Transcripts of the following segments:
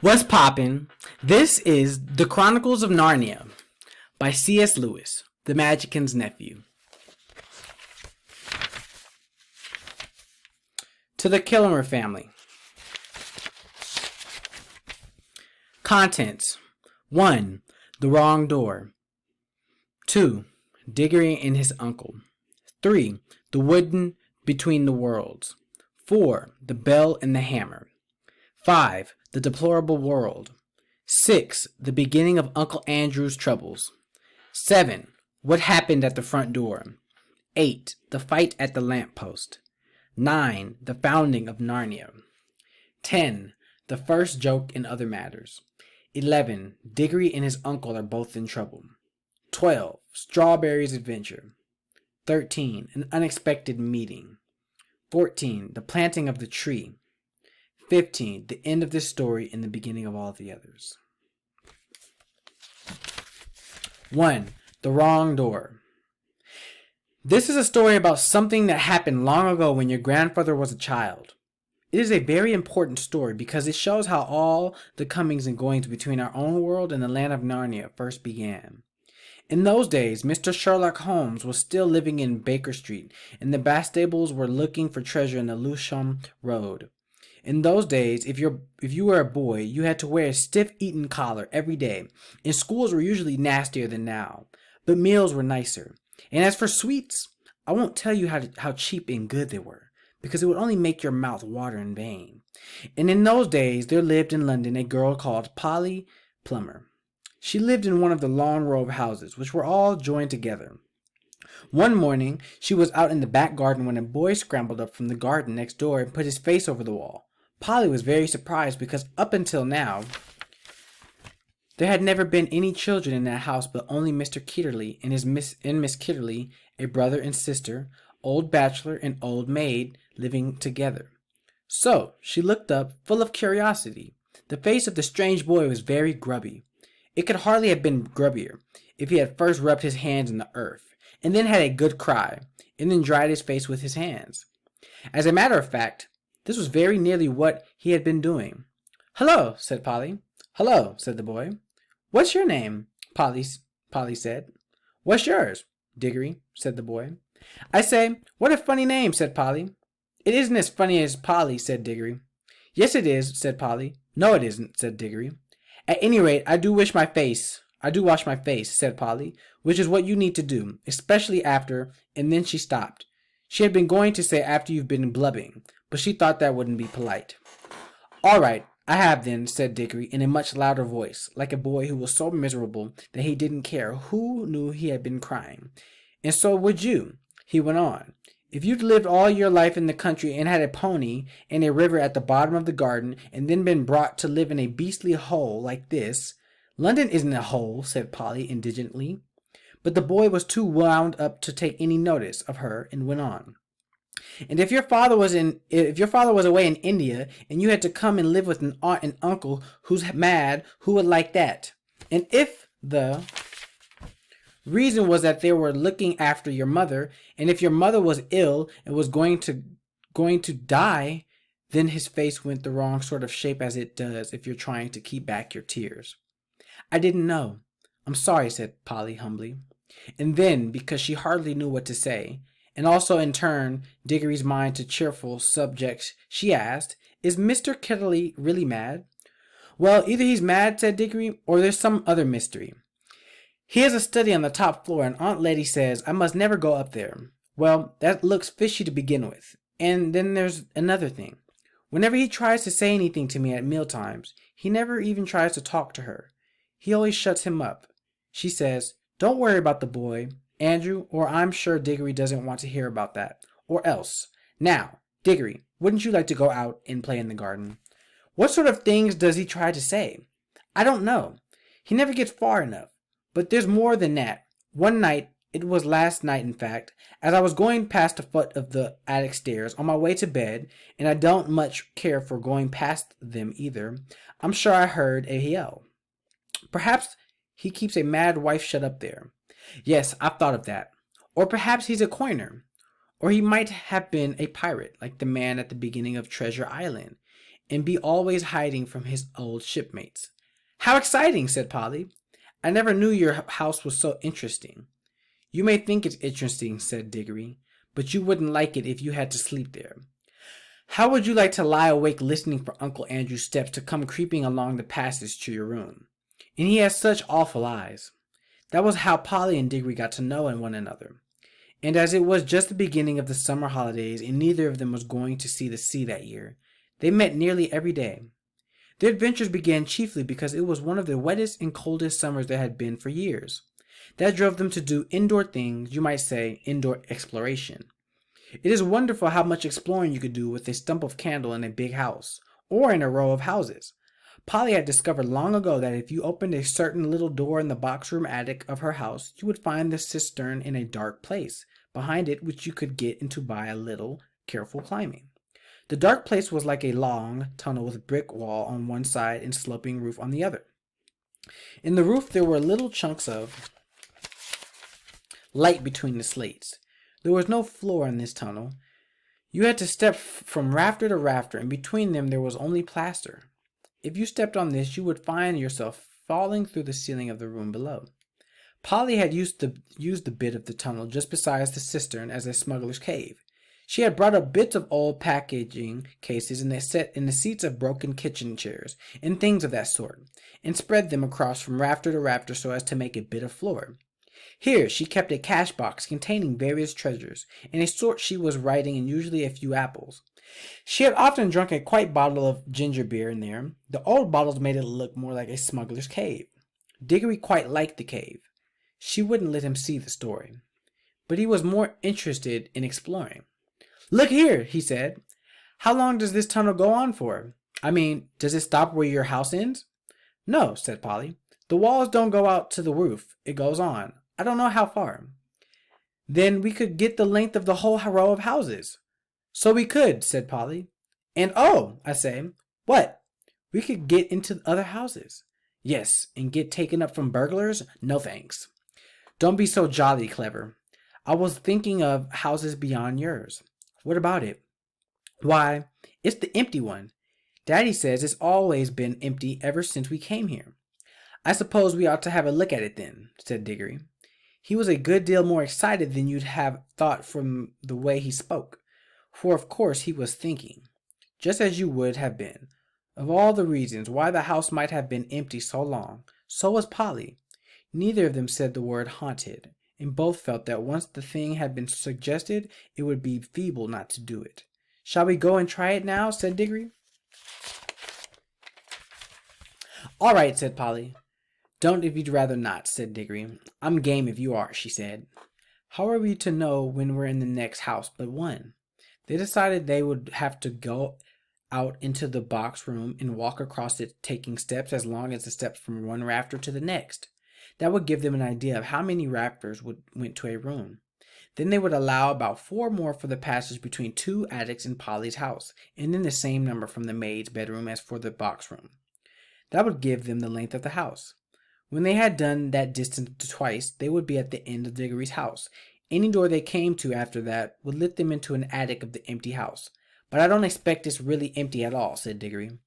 What's poppin'? This is The Chronicles of Narnia by C.S. Lewis, the Magicians Nephew. To the Kilmer family. Contents. 1. The Wrong Door. 2. Diggory and his uncle. 3. The Wooden Between the Worlds. 4. The Bell and the Hammer. 5. The Deplorable World. 6. The Beginning of Uncle Andrew's Troubles. 7. What Happened at the Front Door. 8. The Fight at the Lamp Post. 9. The Founding of Narnia. 10. The First Joke and Other Matters. 11. Diggory and his uncle are both in trouble. 12. Strawberry's Adventure. 13. An Unexpected Meeting. 14. The Planting of the Tree. 15. The end of this story and the beginning of all the others. 1. The Wrong Door. This is a story about something that happened long ago when your grandfather was a child. It is a very important story because it shows how all the comings and goings between our own world and the land of Narnia first began. In those days, Mr. Sherlock Holmes was still living in Baker Street, and the Bastables were looking for treasure in the Lewisham Road. In those days, if you were a boy, you had to wear a stiff Eton collar every day, and schools were usually nastier than now, but meals were nicer. And as for sweets, I won't tell you how cheap and good they were, because it would only make your mouth water in vain. And in those days, there lived in London a girl called Polly Plummer. She lived in one of the long row of houses, which were all joined together. One morning, she was out in the back garden when a boy scrambled up from the garden next door and put his face over the wall. Polly was very surprised because up until now, there had never been any children in that house but only Mr. Kitterly and Miss Kitterly, a brother and sister, old bachelor and old maid, living together. So she looked up, full of curiosity. The face of the strange boy was very grubby. It could hardly have been grubbier if he had first rubbed his hands in the earth, and then had a good cry, and then dried his face with his hands. As a matter of fact, this was very nearly what he had been doing. "Hello," said Polly. "Hello," said the boy. "What's your name?" Polly said. "What's yours?" "Diggory," said the boy. "I say, what a funny name," said Polly. "It isn't as funny as Polly," said Diggory. "Yes, it is," said Polly. "No, it isn't," said Diggory. "At any rate, I do wash my face," said Polly, "which is what you need to do, especially after," and then she stopped. She had been going to say after you've been blubbing, but she thought that wouldn't be polite. "All right, I have then," said Diggory in a much louder voice, like a boy who was so miserable that he didn't care who knew he had been crying. "And so would you," he went on. "If you'd lived all your life in the country and had a pony and a river at the bottom of the garden and then been brought to live in a beastly hole like this—" "London isn't a hole," said Polly indignantly. But the boy was too wound up to take any notice of her and went on. "And if your father was away in India and you had to come and live with an aunt and uncle who's mad, who would like that? And if the reason was that they were looking after your mother, and if your mother was ill and was going to die," then his face went the wrong sort of shape, as it does if you're trying to keep back your tears. "I didn't know. I'm sorry," said Polly humbly. And then, because she hardly knew what to say, and also in turn Diggory's mind to cheerful subjects, she asked, "Is Mr. Kitterly really mad?" "Well, either he's mad," said Diggory, "or there's some other mystery. He has a study on the top floor, and Aunt Letty says I must never go up there. Well, that looks fishy to begin with. And then there's another thing. Whenever he tries to say anything to me at mealtimes, he never even tries to talk to her. He always shuts him up. She says, 'Don't worry about the boy, Andrew,' or I'm sure Diggory doesn't want to hear about that, or else. Now, Diggory, wouldn't you like to go out and play in the garden?" "What sort of things does he try to say?" "I don't know. He never gets far enough. But there's more than that. One night, it was last night in fact, as I was going past the foot of the attic stairs on my way to bed, and I don't much care for going past them either, I'm sure I heard a yell. Perhaps he keeps a mad wife shut up there. Yes, I've thought of that. Or perhaps he's a coiner. Or he might have been a pirate, like the man at the beginning of Treasure Island. and be always hiding from his old shipmates. How exciting, said Polly. I never knew your house was so interesting. You may think it's interesting, said Diggory, but you wouldn't like it if you had to sleep there. How would you like to lie awake listening for Uncle Andrew's steps to come creeping along the passage to your room? And he has such awful eyes. That was how Polly and Diggory got to know one another. And as it was just the beginning of the summer holidays and neither of them was going to see the sea that year, they met nearly every day. Their adventures began chiefly because it was one of the wettest and coldest summers there had been for years. That drove them to do indoor things, you might say indoor exploration. It is wonderful how much exploring you could do with a stump of candle in a big house, or in a row of houses. Polly had discovered long ago that if you opened a certain little door in the box room attic of her house, you would find the cistern in a dark place, behind it which you could get into by a little careful climbing. The dark place was like a long tunnel with brick wall on one side and sloping roof on the other. In the roof there were little chunks of light between the slates. There was no floor in this tunnel. You had to step from rafter to rafter, and between them there was only plaster. If you stepped on this, you would find yourself falling through the ceiling of the room below. Polly had used the bit of the tunnel just beside the cistern as a smuggler's cave. She had brought up bits of old packaging cases and set in the seats of broken kitchen chairs and things of that sort, and spread them across from rafter to rafter so as to make a bit of floor. Here she kept a cash box containing various treasures, and a sort she was writing and usually a few apples. She had often drunk a quite bottle of ginger beer in there. The old bottles made it look more like a smuggler's cave. Diggory quite liked the cave. She wouldn't let him see the story, but he was more interested in exploring. Look here, he said. How long does this tunnel go on for? I mean, does it stop where your house ends? No, said Polly. The walls don't go out to the roof. It goes on. I don't know how far. Then we could get the length of the whole row of houses. So we could, said Polly. And oh, I say, what? We could get into other houses. Yes, and get taken up from burglars? No thanks. Don't be so jolly clever. I was thinking of houses beyond yours. What about it? Why, it's the empty one. Daddy says it's always been empty ever since we came here. I suppose we ought to have a look at it then, said Diggory. He was a good deal more excited than you'd have thought from the way he spoke, for of course he was thinking, just as you would have been, of all the reasons why the house might have been empty so long. So was Polly. Neither of them said the word haunted, and both felt that once the thing had been suggested, it would be feeble not to do it. Shall we go and try it now? Said Diggory. All right, said Polly. Don't if you'd rather not, said Diggory. I'm game if you are, she said. How are we to know when we're in the next house but one? They decided they would have to go out into the box room and walk across it, taking steps as long as the steps from one rafter to the next. That would give them an idea of how many rafters went to a room. Then they would allow about 4 more for the passage between 2 attics in Polly's house, and then the same number from the maid's bedroom as for the box room. That would give them the length of the house. When they had done that distance twice, they would be at the end of Diggory's house. Any door they came to after that would let them into an attic of the empty house. But I don't expect it's really empty at all, said Diggory.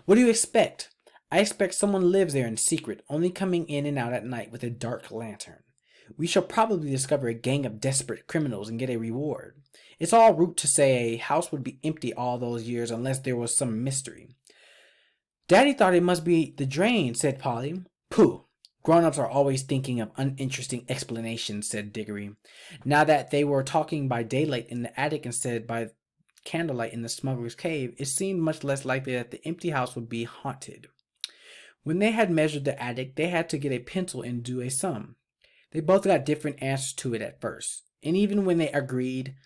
What do you expect? I expect someone lives there in secret, only coming in and out at night with a dark lantern. We shall probably discover a gang of desperate criminals and get a reward. It's all root to say a house would be empty all those years unless there was some mystery. Daddy thought it must be the drain, said Polly. Pooh! Grown-ups are always thinking of uninteresting explanations, said Diggory. Now that they were talking by daylight in the attic instead by candlelight in the smuggler's cave, it seemed much less likely that the empty house would be haunted. When they had measured the attic, they had to get a pencil and do a sum. They both got different answers to it at first, and even when they agreed,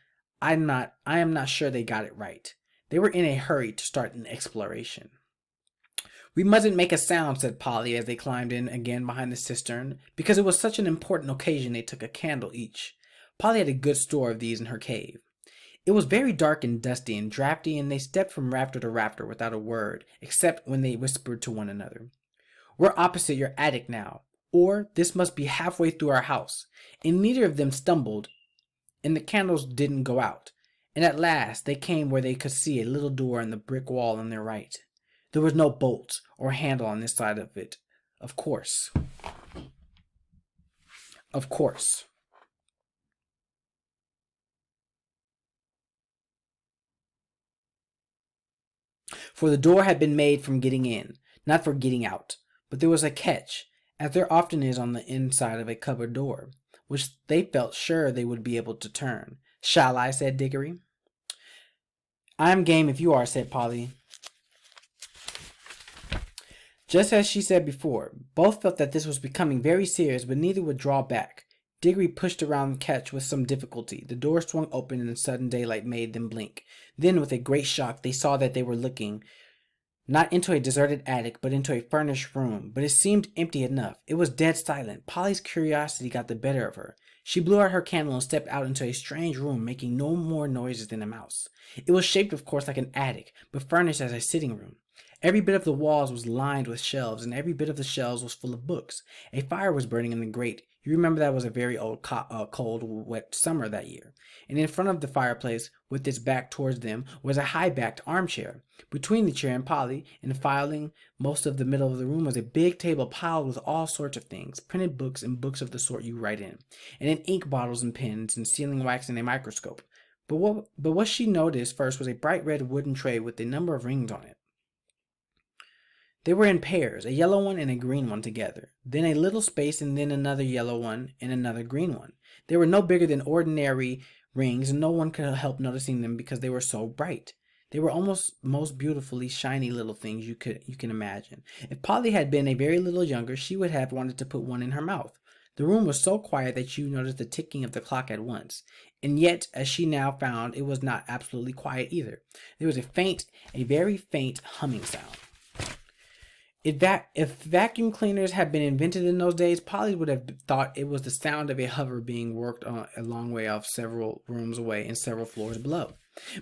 I am not sure they got it right. They were in a hurry to start an exploration. We mustn't make a sound, said Polly as they climbed in again behind the cistern, because it was such an important occasion they took a candle each. Polly had a good store of these in her cave. It was very dark and dusty and drafty, and they stepped from rafter to rafter without a word, except when they whispered to one another. We're opposite your attic now, or this must be halfway through our house. And neither of them stumbled, and the candles didn't go out. And at last they came where they could see a little door in the brick wall on their right. There was no bolt or handle on this side of it. Of course. Of course. For the door had been made from getting in, not for getting out. But there was a catch, as there often is on the inside of a cupboard door, which they felt sure they would be able to turn. Shall I? Said Diggory. I'm game if you are, said Polly. Just as she said before, both felt that this was becoming very serious, but neither would draw back. Diggory pushed around the catch with some difficulty. The door swung open and the sudden daylight made them blink. Then, with a great shock, they saw that they were looking not into a deserted attic, but into a furnished room. But it seemed empty enough. It was dead silent. Polly's curiosity got the better of her. She blew out her candle and stepped out into a strange room, making no more noises than a mouse. It was shaped, of course, like an attic, but furnished as a sitting room. Every bit of the walls was lined with shelves, and every bit of the shelves was full of books. A fire was burning in the grate. You remember that was a very cold, wet summer that year. And in front of the fireplace, with its back towards them, was a high-backed armchair. Between the chair and Polly, and filling most of the middle of the room, was a big table piled with all sorts of things, printed books and books of the sort you write in, and in ink bottles and pens, and sealing wax and a microscope. But what she noticed first was a bright red wooden tray with a number of rings on it. They were in pairs, a yellow one and a green one together, then a little space and then another yellow one and another green one. They were no bigger than ordinary rings, and no one could help noticing them because they were so bright. They were almost most beautifully shiny little things you can imagine. If Polly had been a very little younger, she would have wanted to put one in her mouth. The room was so quiet that you noticed the ticking of the clock at once, and yet, as she now found, it was not absolutely quiet either. There was a very faint humming sound. If vacuum cleaners had been invented in those days, Polly would have thought it was the sound of a hover being worked on a long way off, several rooms away and several floors below.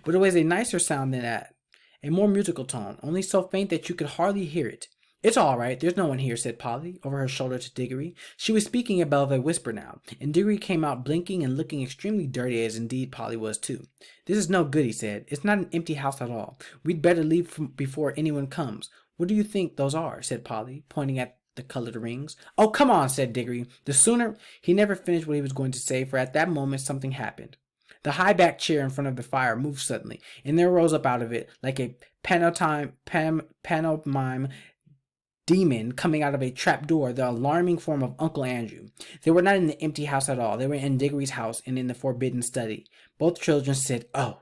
But it was a nicer sound than that, a more musical tone, only so faint that you could hardly hear it. It's all right, there's no one here, said Polly, over her shoulder to Diggory. She was speaking above a whisper now, and Diggory came out blinking and looking extremely dirty, as indeed Polly was too. This is no good, he said. It's not an empty house at all. We'd better leave before anyone comes. What do you think those are? Said Polly, pointing at the colored rings. Oh, come on, said Diggory. The sooner— He never finished what he was going to say, for at that moment something happened. The high-backed chair in front of the fire moved suddenly, and there rose up out of it, like a pantomime demon coming out of a trap door, the alarming form of Uncle Andrew. They were not in the empty house at all. They were in Diggory's house and in the forbidden study. Both children said, "Oh,"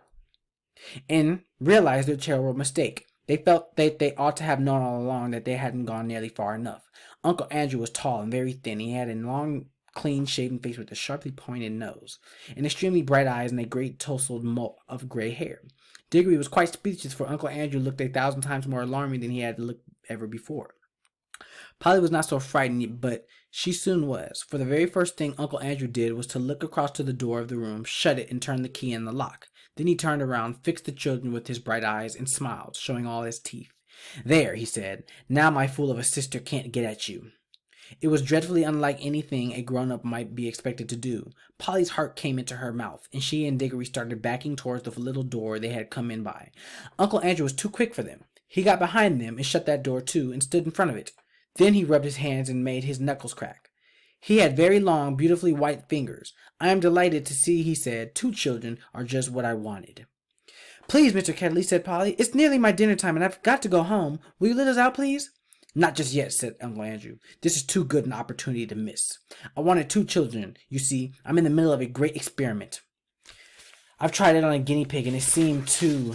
and realized their terrible mistake. They felt that they ought to have known all along that they hadn't gone nearly far enough. Uncle Andrew was tall and very thin. He had a long, clean-shaven face with a sharply pointed nose, and extremely bright eyes and a great tousled mop of gray hair. Diggory was quite speechless, for Uncle Andrew looked 1,000 times more alarming than he had looked ever before. Polly was not so frightened, but she soon was, for the very first thing Uncle Andrew did was to look across to the door of the room, shut it, and turn the key in the lock. Then he turned around, fixed the children with his bright eyes, and smiled, showing all his teeth. "There," he said, "now my fool of a sister can't get at you." It was dreadfully unlike anything a grown-up might be expected to do. Polly's heart came into her mouth, and she and Diggory started backing towards the little door they had come in by. Uncle Andrew was too quick for them. He got behind them and shut that door too, and stood in front of it. Then he rubbed his hands and made his knuckles crack. He had very long, beautifully white fingers. "I am delighted to see," he said. "Two children are just what I wanted." "Please, Mr. Kedley," said Polly, "it's nearly my dinner time, and I've got to go home. Will you let us out, please?" "Not just yet," said Uncle Andrew. "This is too good an opportunity to miss. I wanted two children. You see, I'm in the middle of a great experiment. I've tried it on a guinea pig, and it seemed to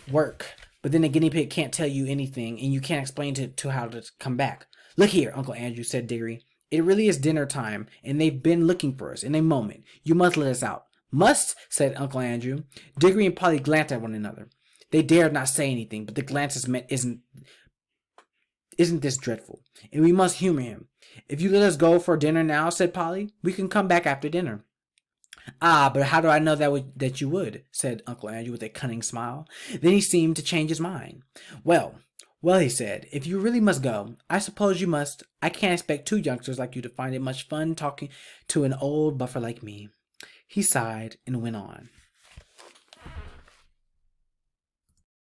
work. But then the guinea pig can't tell you anything, and you can't explain to how to come back. Look here, Uncle Andrew," said Diggory. "It really is dinner time, and they've been looking for us in a moment. You must let us out." "Must?" said Uncle Andrew. Diggory and Polly glanced at one another. They dared not say anything, but the glances meant, Isn't this dreadful? And we must humor him." "If you let us go for dinner now," said Polly, "we can come back after dinner." "Ah, but how do I know that you would?" said Uncle Andrew with a cunning smile. Then he seemed to change his mind. Well, he said, "if you really must go, I suppose you must. I can't expect two youngsters like you to find it much fun talking to an old buffer like me." He sighed and went on.